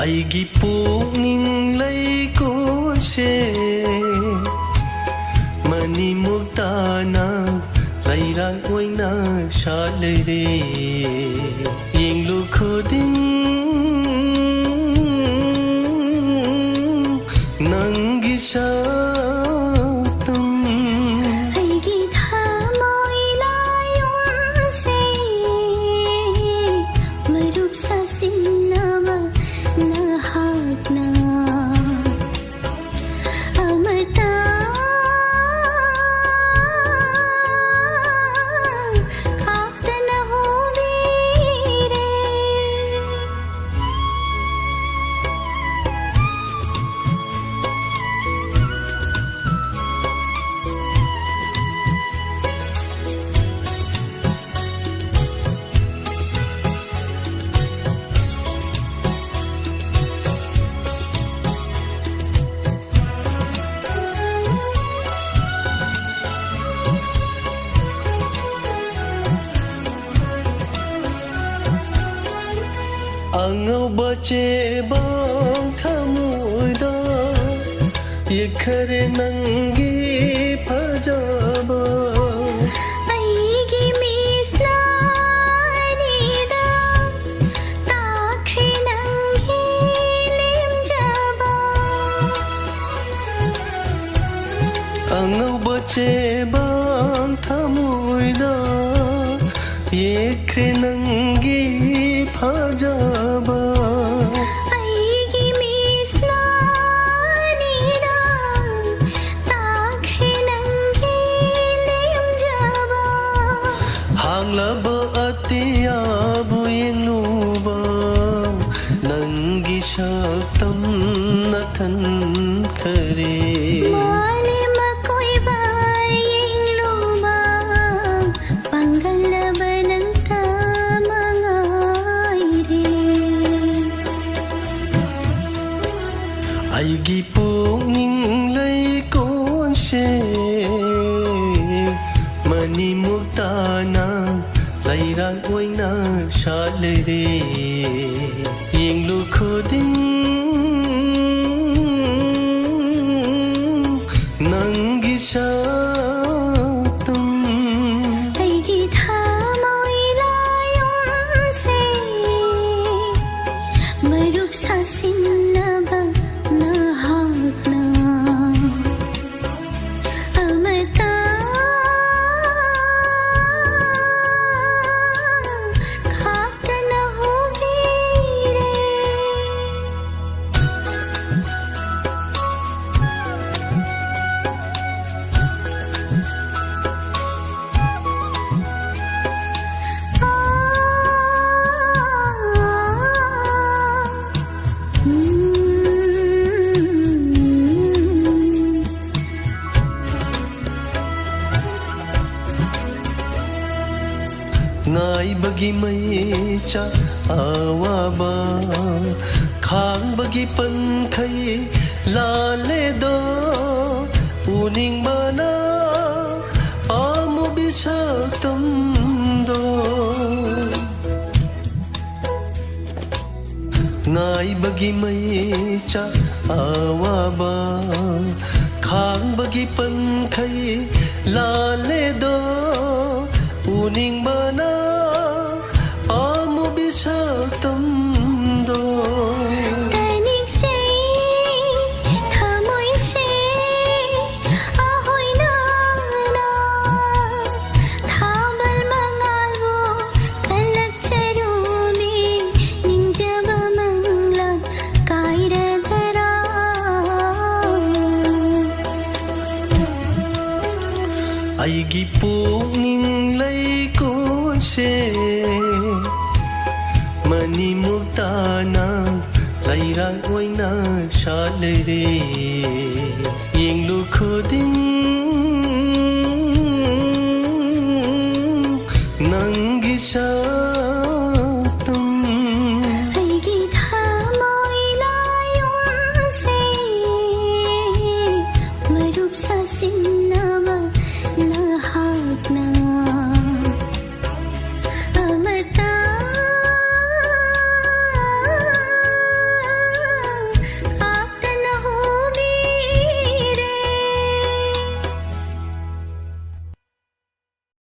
ꯑꯩꯒꯤ ꯄꯨꯛꯅꯤꯡ ꯂꯩꯀꯣꯜꯁꯦ ꯃꯅꯤꯃꯨꯛ ꯇꯥꯅ ꯂꯩꯔꯥꯡ ꯑꯣꯏꯅ ꯁꯥꯠꯂꯔꯦ ꯌꯦꯡꯂꯨ ꯈꯨꯗꯤꯡ ꯅꯪꯒꯤ ꯁꯛꯇꯝ ꯑꯩꯒꯤ ꯊꯃꯣꯏ ꯂꯥꯌꯣꯟꯁꯦ ꯃꯔꯨꯞ ꯁꯥꯁꯤꯟꯅꯕ ꯅꯍꯥꯛꯅ ꯑꯃꯇ ꯀꯥꯞꯇꯅ ꯍꯣꯕꯤꯔꯦ ꯑꯉꯧꯕ ꯆꯦꯕꯥꯡ ꯊꯃꯣꯏꯗ ꯌꯦꯛꯈꯔꯦ ꯅꯪꯒꯤ ꯐꯖꯕ ꯑꯩꯒꯤ ꯃꯤꯠꯅ ꯑꯅꯤꯗ ꯇꯥꯈ꯭ꯔꯦ ꯅꯪꯒꯤ ꯂꯦꯝꯖꯕ ꯑꯉꯧꯕ ꯆꯦꯕꯥꯡ ꯊꯃꯣꯏꯗ ꯌꯦꯛꯈ꯭ꯔꯦ ꯅꯪꯒꯤ ꯐꯖꯕ ꯑꯩꯒꯤ ꯃꯤꯠꯅ ꯑꯅꯤꯗ ꯇꯥꯈ꯭ꯔꯦ ꯅꯪꯒꯤ ꯂꯦꯝꯖꯕ ꯍꯥꯡꯂꯕ ꯑꯇꯤꯌꯥꯕꯨ ꯌꯦꯡꯂꯨꯕ ꯅꯪꯒꯤ ꯁꯛꯇꯝ ꯅꯊꯟꯈꯔꯦ ꯃꯥꯂꯦꯝ ꯑꯀꯣꯏꯕ ꯌꯦꯡꯂꯨꯕ ꯄꯥꯡꯒꯜꯂꯕ ꯅꯪꯇ ꯃꯉꯥꯏꯔꯦ ꯑꯩꯒꯤ ꯄꯨꯛꯅꯤꯡ ꯂꯩꯀꯣꯜꯁꯦ ꯃꯅꯤꯃꯨꯛ ꯇꯥꯅ ꯂꯩꯔꯥꯡ ꯑꯣꯏꯅ ꯁꯥꯠꯂꯔꯦ ꯌꯦꯡꯂꯨ ꯈꯨꯗꯤꯡ ꯅꯪꯒꯤ ꯁꯛꯇꯝ ꯑꯩꯒꯤ ꯊꯃꯣꯏ ꯂꯥꯌꯣꯟꯁꯦ ꯃꯔꯨꯞ ꯁꯥꯁꯤꯟꯅꯕ ꯅꯍꯥꯛꯅ ꯑꯃꯇ ꯀꯥꯞꯇꯅ ꯍꯣꯕꯤꯔꯦ ꯉꯥꯏꯕꯒꯤ ꯃꯩꯆꯥꯛ ꯑꯋꯥꯕ ꯈꯥꯡꯕꯒꯤ ꯄꯟꯈꯩ ꯂꯥꯜꯂꯦꯗꯣ ꯎꯅꯤꯡꯕꯅ ꯑꯃꯨꯕꯤ ꯁꯛꯇꯝꯗꯣ ꯉꯥꯏꯕꯒꯤ ꯃꯩꯆꯥꯛ ꯑꯋꯥꯕ ꯈꯥꯡꯕꯒꯤ ꯄꯟꯈꯩ ꯂꯥꯜꯂꯦꯗꯣ ꯎꯅꯤꯡꯕꯅ ꯑꯃꯨꯕꯤ ꯁꯛꯇꯝꯗꯣ ꯇꯅꯤꯛꯁꯦ ꯊꯃꯣꯏꯁꯦ ꯑꯍꯣꯏ ꯅꯪꯅ ꯊꯥꯕꯜ ꯃꯉꯥꯜꯕꯨ ꯀꯜꯂꯛꯆꯔꯨꯃꯤ ꯅꯤꯡꯖꯕ ꯃꯪꯂꯥꯟ ꯀꯥꯏꯔꯗꯔꯥ ꯑꯩꯒꯤ ꯄꯨꯛꯅꯤꯡ ꯂꯩꯀꯣꯜꯁꯦ ꯃꯅꯤꯃꯨꯛ ꯇꯥꯅ ꯂꯩꯔꯥꯡ ꯑꯣꯏꯅ ꯁꯥꯠꯂꯔꯦ ꯌꯦꯡꯂꯨ ꯈꯨꯗꯤꯡ